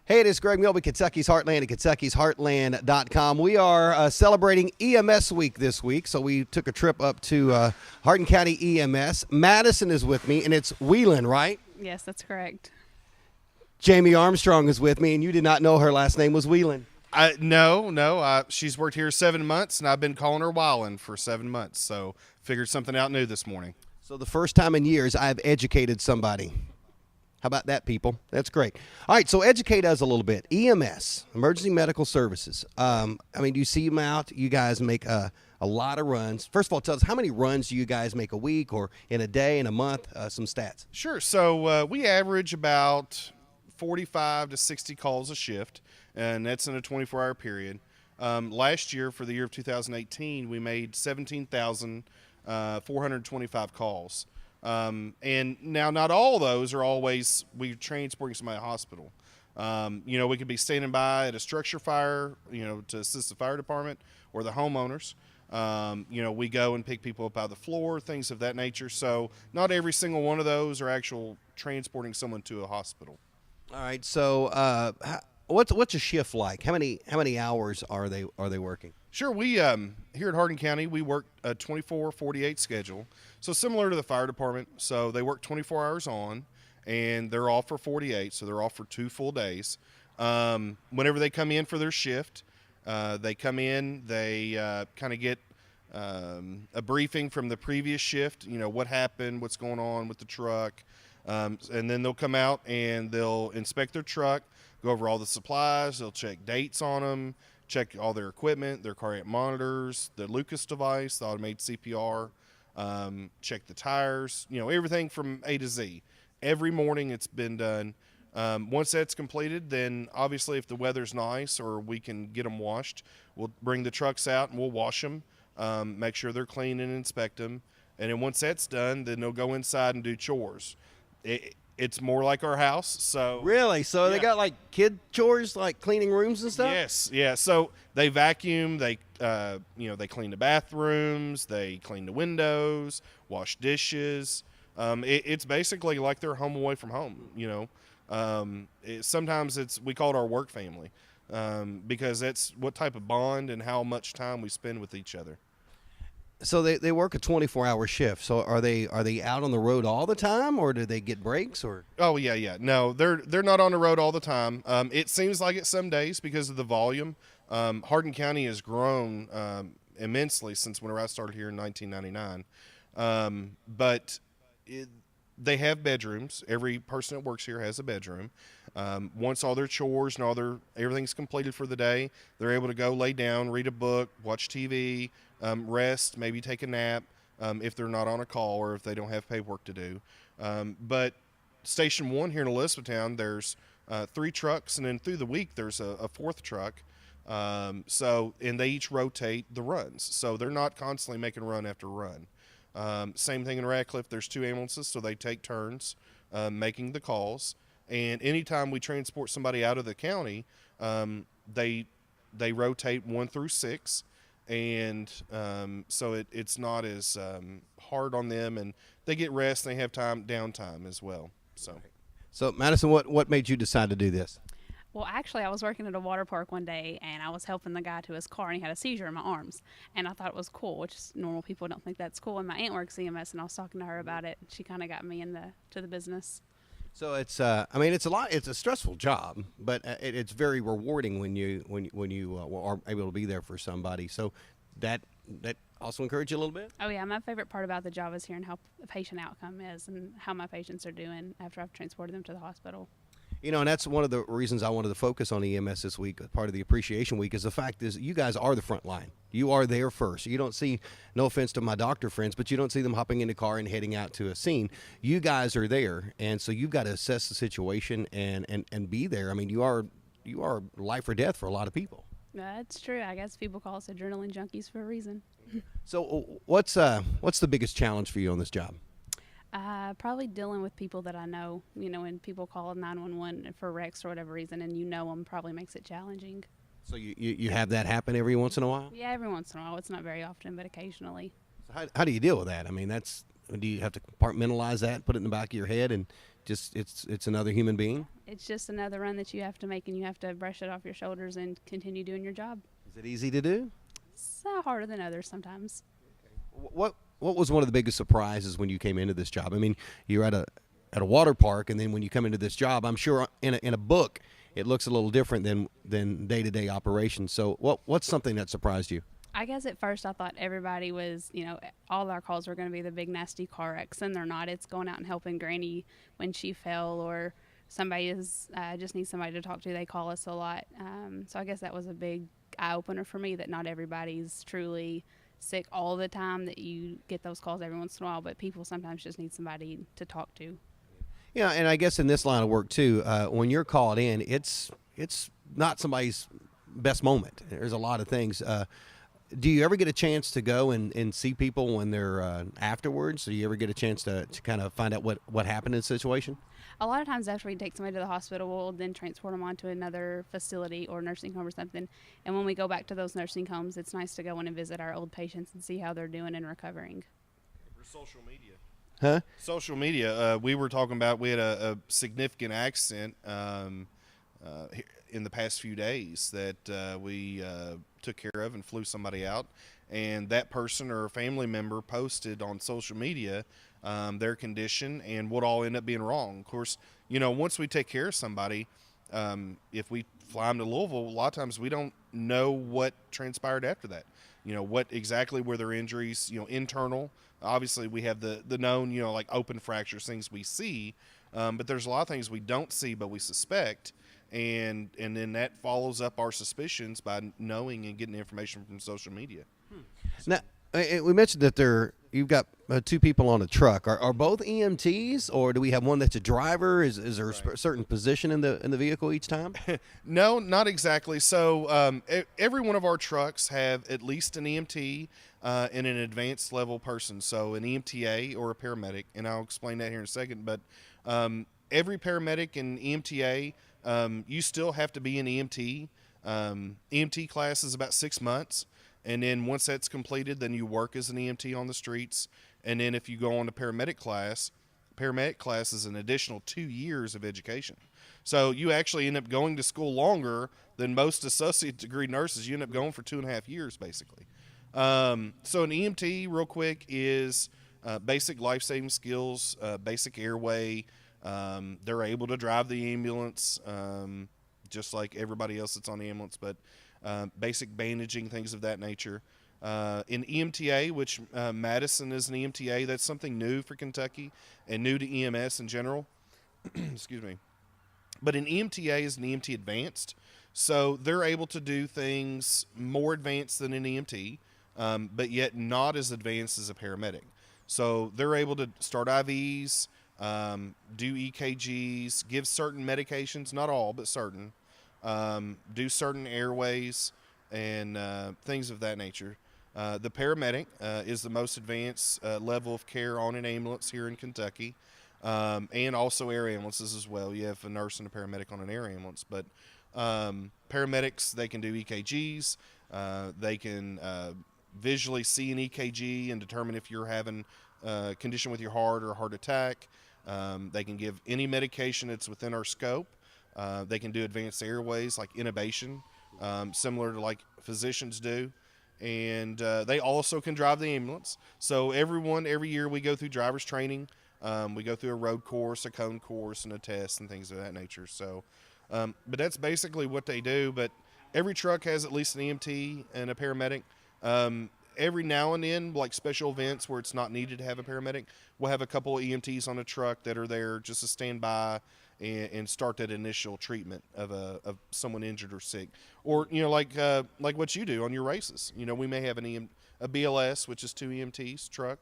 Hey, it is Greg Milby, Kentucky's Heartland at Kentucky'sHeartland.com. We are celebrating EMS week this week, so we took a trip up to Hardin County EMS. Madyson is with me, and it's Wieland, right? Yes, that's correct. Jamie Armstrong is with me, and you did not know her last name was Wieland. No. She's worked here 7 months, and I've been calling her Wieland for 7 months, so figured something out new this morning. So the first time in years I've educated somebody. How about that, people? That's great. All right, so educate us a little bit. EMS, Emergency Medical Services. Do you see them out? You guys make a lot of runs. First of all, tell us, how many runs do you guys make a week or in a day, in a month? Some stats. Sure. So we average about 45 to 60 calls a shift, and that's in a 24-hour period. Last year, for the year of 2018, we made 17,425 calls. And now not all those are always we're transporting somebody to the hospital. We could be standing by at a structure fire, to assist the fire department or the homeowners. We go and pick people up out of the floor, things of that nature. So not every single one of those are actual transporting someone to a hospital. All right. So what's a shift like? How many hours are they working? Sure. We here at Hardin County, we work a 24-48 schedule. So similar to the fire department. So they work 24 hours on, and they're off for 48. So they're off for 2 full days. Whenever they come in for their shift, they come in, they kind of get a briefing from the previous shift, what happened, what's going on with the truck. And then they'll come out and they'll inspect their truck, go over all the supplies, they'll check dates on them, check all their equipment, their cardiac monitors, the Lucas device, the automated CPR, check the tires, everything from A to Z. Every morning it's been done. Once that's completed, then obviously if the weather's nice or we can get them washed, we'll bring the trucks out and we'll wash them, make sure they're clean and inspect them. And then once that's done, then they'll go inside and do chores. It's more like our house. So Really? So they got like kid chores, like cleaning rooms and stuff? Yes, yeah. So they vacuum, they they clean the bathrooms, they clean the windows, wash dishes. It's basically like they're home away from home. Sometimes we call it our work family, because that's what type of bond and how much time we spend with each other. So they work a 24-hour shift. So are they out on the road all the time, or do they get breaks? Or Oh yeah. No, they're not on the road all the time. It seems like it some days because of the volume. Hardin County has grown immensely since whenever I started here in 1999. But they have bedrooms. Every person that works here has a bedroom. Once all their chores and everything's completed for the day, they're able to go lay down, read a book, watch TV, rest, maybe take a nap, if they're not on a call or if they don't have paperwork to do. But Station 1 here in Elizabethtown, there's 3 trucks, and then through the week there's a 4th truck. And they each rotate the runs. So they're not constantly making run after run. Same thing in Radcliffe. There's 2 ambulances, so they take turns making the calls. And anytime we transport somebody out of the county, they rotate 1 through 6. And so it's not as hard on them, and they get rest and they have downtime as well. So Madyson, what made you decide to do this? Well, actually, I was working at a water park one day, and I was helping the guy to his car, and he had a seizure in my arms. And I thought it was cool, which is normal people don't think that's cool. And my aunt works EMS, and I was talking to her about it. And she kind of got me to the business. So it's it's a lot. It's a stressful job, but it's very rewarding when you are able to be there for somebody. So that also encourage you a little bit. Oh yeah, my favorite part about the job is hearing how the patient outcome is and how my patients are doing after I've transported them to the hospital. And that's one of the reasons I wanted to focus on EMS this week. Part of the Appreciation Week is the fact is you guys are the front line. You are there first. You don't see, no offense to my doctor friends, but you don't see them hopping in the car and heading out to a scene. You guys are there, and so you've got to assess the situation and be there. I mean, you are life or death for a lot of people. That's true. I guess people call us adrenaline junkies for a reason. So what's the biggest challenge for you on this job? Probably dealing with people that I know, when people call 911 for wrecks for whatever reason and them probably makes it challenging. So you have that happen every once in a while? Yeah, every once in a while. It's not very often, but occasionally. So how do you deal with that? I mean, do you have to compartmentalize that, put it in the back of your head, and just it's another human being? It's just another run that you have to make, and you have to brush it off your shoulders and continue doing your job. Is it easy to do? It's harder than others sometimes. What was one of the biggest surprises when you came into this job? I mean, you're at a water park, and then when you come into this job, I'm sure in a book it looks a little different than day-to-day operations. So what's something that surprised you? I guess at first I thought everybody was, all our calls were going to be the big nasty car wrecks, and they're not. It's going out and helping Granny when she fell, or somebody just needs somebody to talk to. They call us a lot. So I guess that was a big eye-opener for me, that not everybody's truly sick all the time, that you get those calls every once in a while, but people sometimes just need somebody to talk to. Yeah, and I guess in this line of work too, when you're called in, it's not somebody's best moment. There's a lot of things. Do you ever get a chance to go and see people when they're afterwards? Do you ever get a chance to kind of find out what happened in the situation? A lot of times after we take somebody to the hospital, we'll then transport them on to another facility or nursing home or something. And when we go back to those nursing homes, it's nice to go in and visit our old patients and see how they're doing and recovering. For social media. Huh? Social media. We were talking about, we had a significant accident in the past few days that we took care of and flew somebody out, and that person or a family member posted on social media their condition and what all ended up being wrong. Of course, once we take care of somebody, if we fly them to Louisville, a lot of times we don't know what transpired after that. What exactly were their injuries, internal. Obviously we have the known, like open fractures, things we see, but there's a lot of things we don't see but we suspect. And then that follows up our suspicions by knowing and getting information from social media. Now, we mentioned that you've got two people on a truck. Are both EMTs, or do we have one that's a driver? Is there a certain position in the vehicle each time? No, not exactly. So every one of our trucks have at least an EMT and an advanced level person. So an EMTA or a paramedic, and I'll explain that here in a second. But every paramedic and EMTA, you still have to be an EMT. EMT class is about 6 months. And then once that's completed, then you work as an EMT on the streets. And then if you go on to paramedic class is an additional 2 years of education. So you actually end up going to school longer than most associate degree nurses. You end up going for 2.5 years, basically. So an EMT, real quick, is basic life-saving skills, basic airway. They're able to drive the ambulance just like everybody else that's on the ambulance, but basic bandaging, things of that nature. In EMTA, which Madyson is an EMTA, that's something new for Kentucky and new to EMS in general. Excuse me. But an EMTA is an EMT advanced, so they're able to do things more advanced than an EMT, but yet not as advanced as a paramedic. So they're able to start IVs, do EKGs, give certain medications, not all, but certain, do certain airways and things of that nature. The paramedic is the most advanced level of care on an ambulance here in Kentucky, and also air ambulances as well. You have a nurse and a paramedic on an air ambulance, but paramedics, they can do EKGs. They can visually see an EKG and determine if you're having a condition with your heart or a heart attack. They can give any medication that's within our scope. They can do advanced airways like intubation, similar to like physicians do. And they also can drive the ambulance. So every year we go through driver's training. We go through a road course, a cone course, and a test and things of that nature. So, but that's basically what they do. But every truck has at least an EMT and a paramedic. Every now and then, like special events where it's not needed to have a paramedic, we'll have a couple of EMTs on a truck that are there just to stand by and start that initial treatment of someone injured or sick. Or, like what you do on your races. We may have a BLS, which is 2 EMTs truck,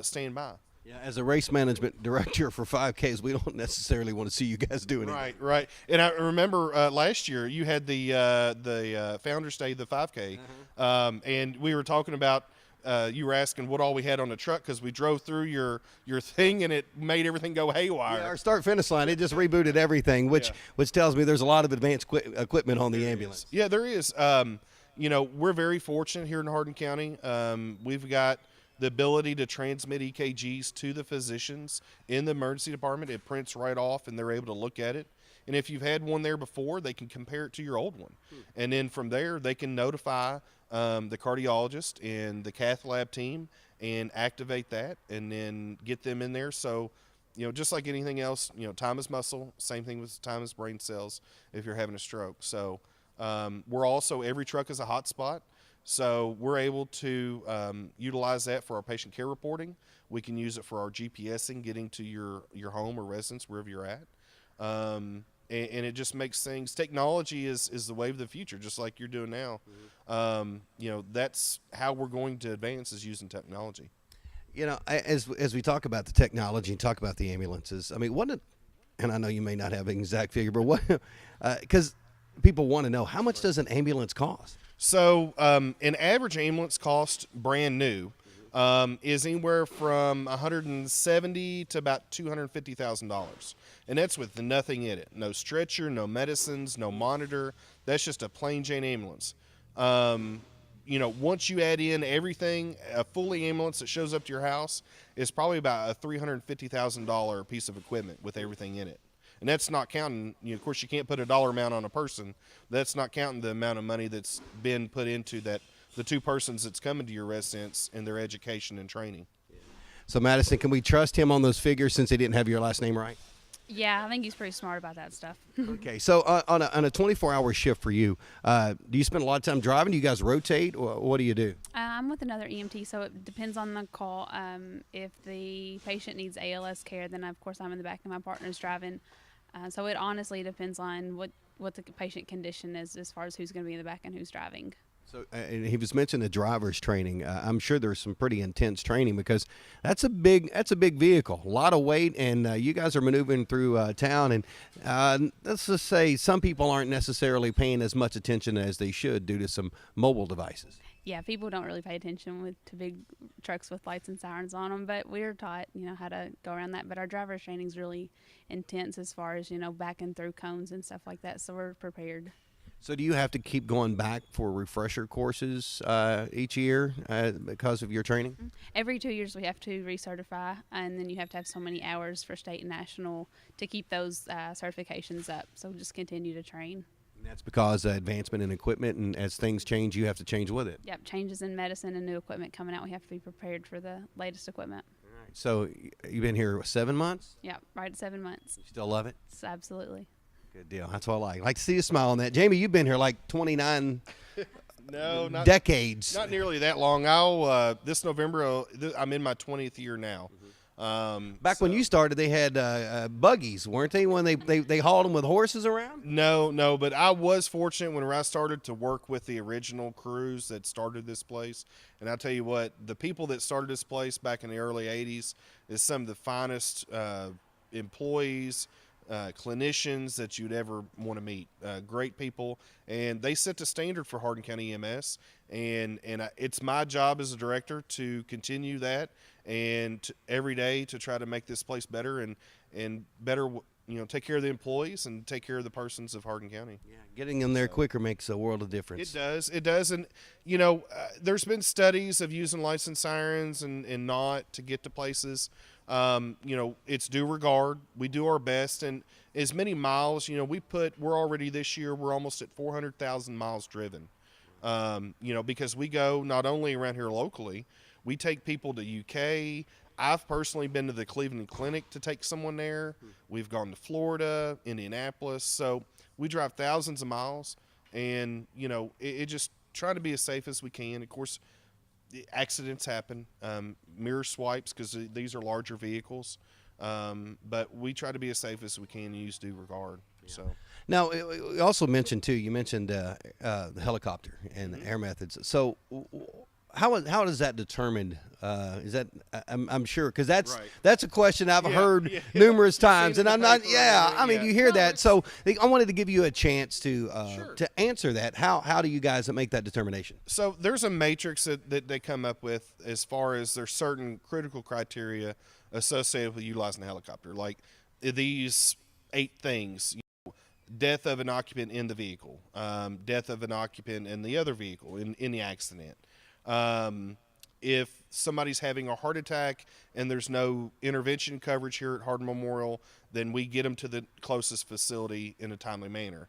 stand by. Yeah, as a race management director for 5Ks, we don't necessarily want to see you guys doing it. Right. And I remember last year you had the Founders Day, the 5K, and we were talking about. You were asking what all we had on the truck because we drove through your thing and it made everything go haywire. Yeah, our start-finish line, it just rebooted everything, which tells me there's a lot of advanced equipment on the ambulance. Yeah, there is. We're very fortunate here in Hardin County. We've got the ability to transmit EKGs to the physicians in the emergency department. It prints right off, and they're able to look at it. And if you've had one there before, they can compare it to your old one. And then from there, they can notify the cardiologist and the cath lab team and activate that and then get them in there. So, just like anything else, time is muscle. Same thing with time is brain cells if you're having a stroke. So we're also, every truck is a hotspot. So we're able to utilize that for our patient care reporting. We can use it for our GPSing, getting to your home or residence, wherever you're at. And it just makes things, technology is the wave of the future, just like you're doing now. That's how we're going to advance, is using technology. As we talk about the technology and talk about the ambulances, I mean, and I know you may not have an exact figure, but what, because people want to know, how much does an ambulance cost? So an average ambulance cost, brand new, is anywhere from $170,000 to about $250,000, and that's with nothing in it. No stretcher, no medicines, no monitor. That's just a plain Jane ambulance. Once you add in everything, a fully ambulance that shows up to your house is probably about a $350,000 piece of equipment with everything in it. And that's not counting, of course, you can't put a dollar amount on a person. That's not counting the amount of money that's been put into that, the two persons that's coming to your residence and their education and training. So, Madyson, can we trust him on those figures since he didn't have your last name right? Yeah, I think he's pretty smart about that stuff. Okay, so on a 24-hour shift for you, do you spend a lot of time driving? Do you guys rotate? Or what do you do? I'm with another EMT, so it depends on the call. If the patient needs ALS care, then of course I'm in the back and my partner's driving. So it honestly depends on what the patient condition is as far as who's going to be in the back and who's driving. So and he was mentioning the driver's training. I'm sure there's some pretty intense training because that's a big vehicle, a lot of weight, and you guys are maneuvering through town. And let's just say some people aren't necessarily paying as much attention as they should due to some mobile devices. Yeah, people don't really pay attention to big trucks with lights and sirens on them, but we're taught, how to go around that. But our driver's training is really intense as far as, backing through cones and stuff like that, so we're prepared. So do you have to keep going back for refresher courses each year because of your training? Every 2 years we have to recertify, and then you have to have so many hours for state and national to keep those certifications up, so just continue to train. And that's because advancement in equipment, and as things change, you have to change with it. Yep, changes in medicine and new equipment coming out. We have to be prepared for the latest equipment. All right. So you've been here 7 months? Yeah, right at 7 months. You still love it? Absolutely. Good deal. That's what I like. I like to see a smile on that. Jamie, you've been here like 29 not decades. Not nearly that long. This November, I'm in my 20th year now. Back when you started, they had buggies, weren't they? When they hauled them with horses around? No, but I was fortunate when I started to work with the original crews that started this place. And I'll tell you what, the people that started this place back in the early 80s is some of the finest employees, clinicians that you'd ever want to meet. Great people, and they set the standard for Hardin County EMS. And it's my job as a director to continue that and every day to try to make this place better and better, take care of the employees and take care of the persons of Hardin County. Yeah, getting them there quicker makes a world of difference. It does. And, there's been studies of using licensed sirens and not to get to places. It's due regard. We do our best. And as many miles, we're already this year, we're almost at 400,000 miles driven. Because we go not only around here locally, we take people to UK. I've personally been to the Cleveland Clinic to take someone there. We've gone to Florida, Indianapolis. So we drive thousands of miles, and, it just try to be as safe as we can. Of course, accidents happen, mirror swipes, because these are larger vehicles. But we try to be as safe as we can and use due regard. Yeah. So now, we also mentioned too. You mentioned the helicopter and the air methods. So, how is that determined? Is that I'm sure, because that's a question I've heard numerous times, and I'm not. I mean, you hear that. So I wanted to give you a chance to answer that. How do you guys make that determination? So there's a matrix that they come up with as far as there's certain critical criteria associated with utilizing a helicopter, like these 8 things: death of an occupant in the vehicle, death of an occupant in the other vehicle in the accident, if somebody's having a heart attack and there's no intervention coverage here at Hardin Memorial, then we get them to the closest facility in a timely manner.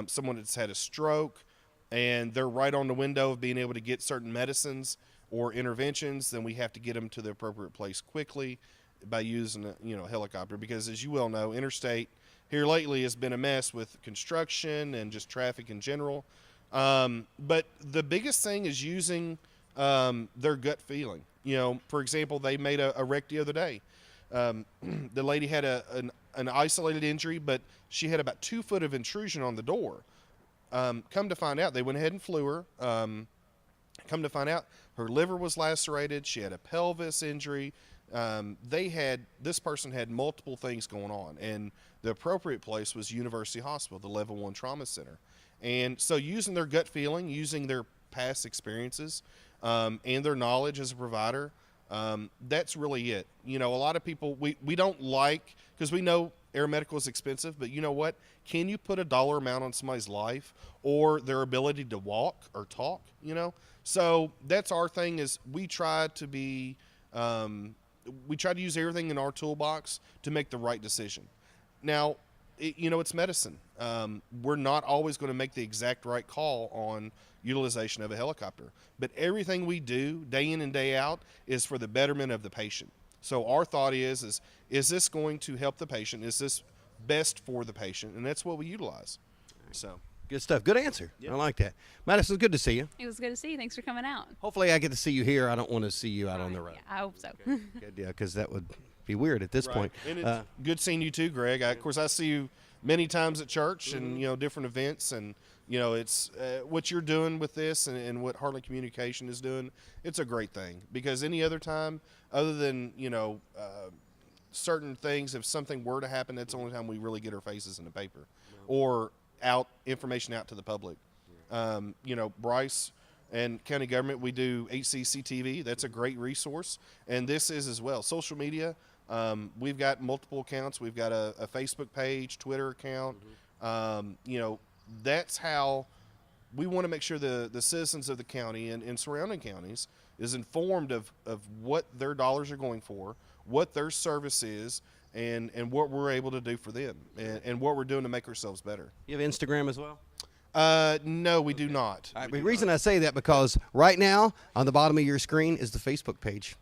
Someone that's had a stroke and they're right on the window of being able to get certain medicines or interventions, then we have to get them to the appropriate place quickly by using a helicopter, because as you well know, interstate here lately has been a mess with construction and just traffic in general. But the biggest thing is using their gut feeling. For example, they made a wreck the other day. The lady had an isolated injury, but she had about 2 foot of intrusion on the door. Come to find out, they went ahead and flew her. Come to find out, her liver was lacerated. She had a pelvis injury. This person had multiple things going on, and the appropriate place was University Hospital, the Level 1 Trauma Center. And so using their gut feeling, using their past experiences, and their knowledge as a provider, that's really it. A lot of people, we don't like, because we know air medical is expensive, but you know what? Can you put a dollar amount on somebody's life or their ability to walk or talk, So that's our thing, is we try to use everything in our toolbox to make the right decision. Now, it's medicine. We're not always going to make the exact right call on utilization of a helicopter, but everything we do day in and day out is for the betterment of the patient. So our thought is this going to help the patient? Is this best for the patient? And that's what we utilize. So Good stuff. Good answer. I like that. Madyson, good to see you. It was good to see you. Thanks for coming out. Hopefully I get to see you here. I don't want to see you out on the road. Yeah, I hope so. Good, yeah, because that would be weird at this point. And it's good seeing you too, Greg. Of course, I see you many times at church and, different events. And, it's what you're doing with this and what Heartland Communication is doing. It's a great thing, because any other time other than, certain things, if something were to happen, that's the only time we really get our faces in the paper or information out to the public. Bryce and county government, we do HCCTV. That's a great resource. And this is as well. Social media, we've got multiple accounts. We've got a Facebook page, Twitter account. That's how we want to make sure the citizens of the county and surrounding counties is informed of what their dollars are going for, what their service is, and what we're able to do for them, and what we're doing to make ourselves better. You have Instagram as well? No, we do not. The reason I say that, because right now on the bottom of your screen is the Facebook page,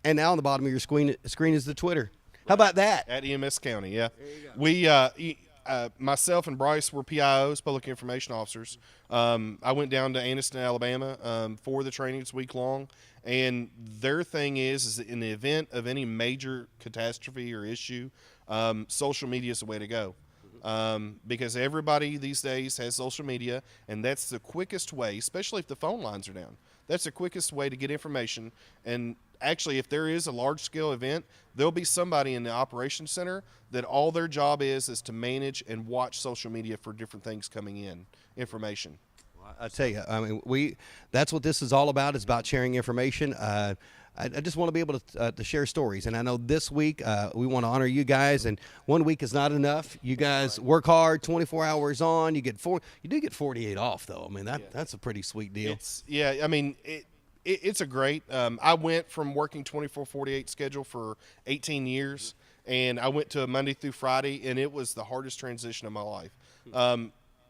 and now on the bottom of your screen is the Twitter. How about that? At EMS County, yeah. We myself and Bryce were PIOs, public information officers. I went down to Anniston, Alabama for the training. It's week long. And their thing is that in the event of any major catastrophe or issue, social media is the way to go. Because everybody these days has social media, and that's the quickest way, especially if the phone lines are down. That's the quickest way to get information. And actually, if there is a large-scale event, there'll be somebody in the operations center that all their job is to manage and watch social media for different things coming in, information. I tell you, that's what this is all about. It's about sharing information. I just want to be able to share stories. And I know this week we want to honor you guys, and 1 week is not enough. You guys work hard, 24 hours on. You do get 48 off, though. I mean, that's a pretty sweet deal. It's a great. I went from working 24/48 schedule for 18 years, and I went to a Monday through Friday, and it was the hardest transition of my life.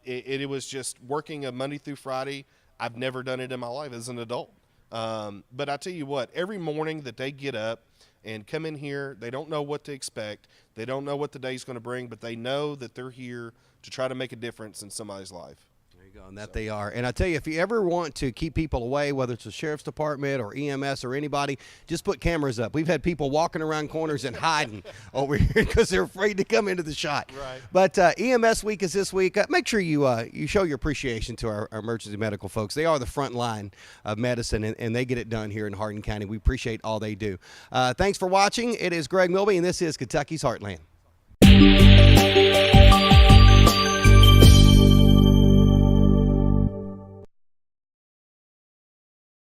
It was just working a Monday through Friday. I've never done it in my life as an adult. But I tell you what, every morning that they get up and come in here, they don't know what to expect. They don't know what the day's going to bring, but they know that they're here to try to make a difference in somebody's life. There you go, and that they are. And I tell you, if you ever want to keep people away, whether it's the sheriff's department or EMS or anybody, just put cameras up. We've had people walking around corners and hiding over here because they're afraid to come into the shot. Right. But EMS week is this week. Make sure you show your appreciation to our emergency medical folks. They are the front line of medicine, and they get it done here in Hardin County. We appreciate all they do. Thanks for watching. It is Greg Milby, and this is Kentucky's Heartland.